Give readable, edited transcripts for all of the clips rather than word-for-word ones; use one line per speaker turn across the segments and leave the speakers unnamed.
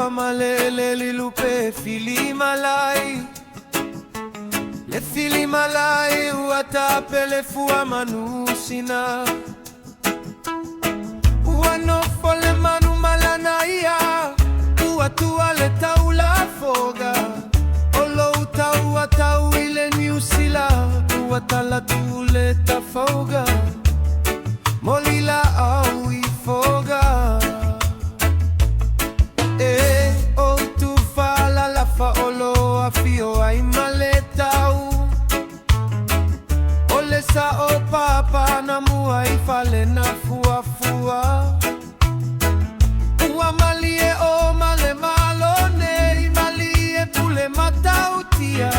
malele lilupe filim alai Le filim alai uatapelefu amanusina Uanofole manu malanaya Uatua le taula foga Olo utaua tau ile niusila Uatala tule tafoga Molila au ifoga O tu fala la faolo afio ai maletau Ole sa o papa na mua i fale na fua fua Ua malie o male malone i malie pule matautia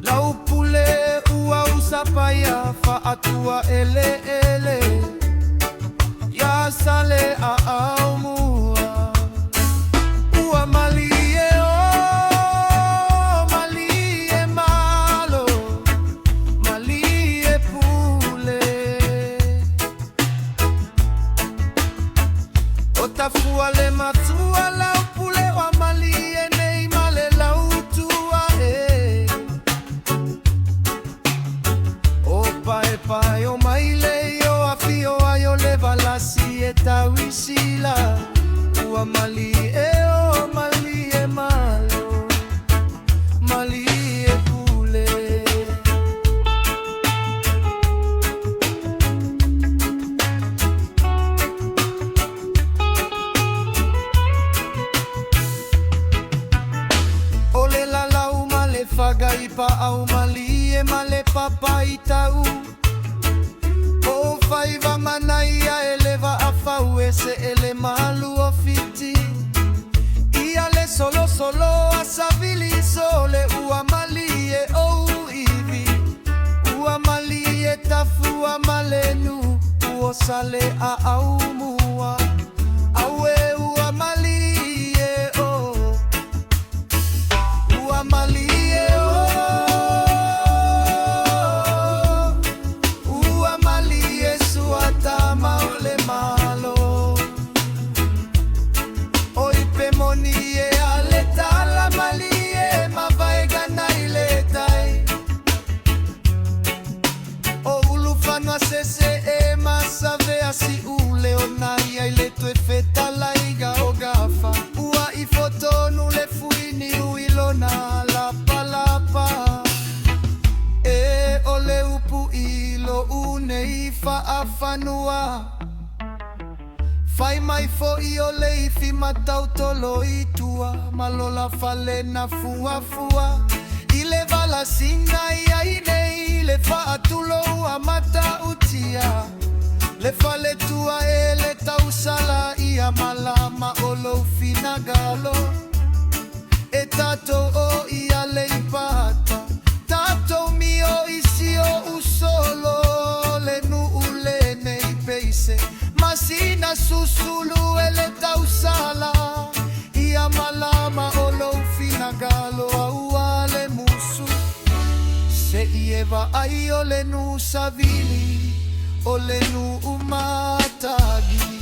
Lau pule ua usapaya fa atua ele ele Ya sale a au mua Ua malie o malie malo Malie pule O tafua le matua lau pule wa malie nei male lau tua O pae pae o maile o afio ayo le valasi e tawisila Ua malie o malie malo Malie pule Ole la lau male faga ipa au malie male papa itau O faiva manaia eleva afau ese ele malu ofiti Ia le solo solo asavili sole ua malie o ivi Ua malie tafua malenu uo sale a au mua Awe ua malie o Ua malie o Ua malie suata maole malo Oipe monie aleta la malie mavaega nailetai O ulufano asese e masave asi ule onaia iletu e feta laiga o gafa Ua I fotonu le fuini uilona lapa lapa E ole upu ilo une ifa afanua Fai mai fo I ole ifi matau tolo itua Malola fale na fua fua Ile vala singa ia ine ile fa atulo ua mata utia Le fale tua ele tausala ia malama olo finagalo E tato o ia le ipata Tato mio isio usolo le nu ule nei peise Masina susulu ele tausala Ia malama olo finagalo au ale musu Se ieva ai ole nu savili Ole nu umatagi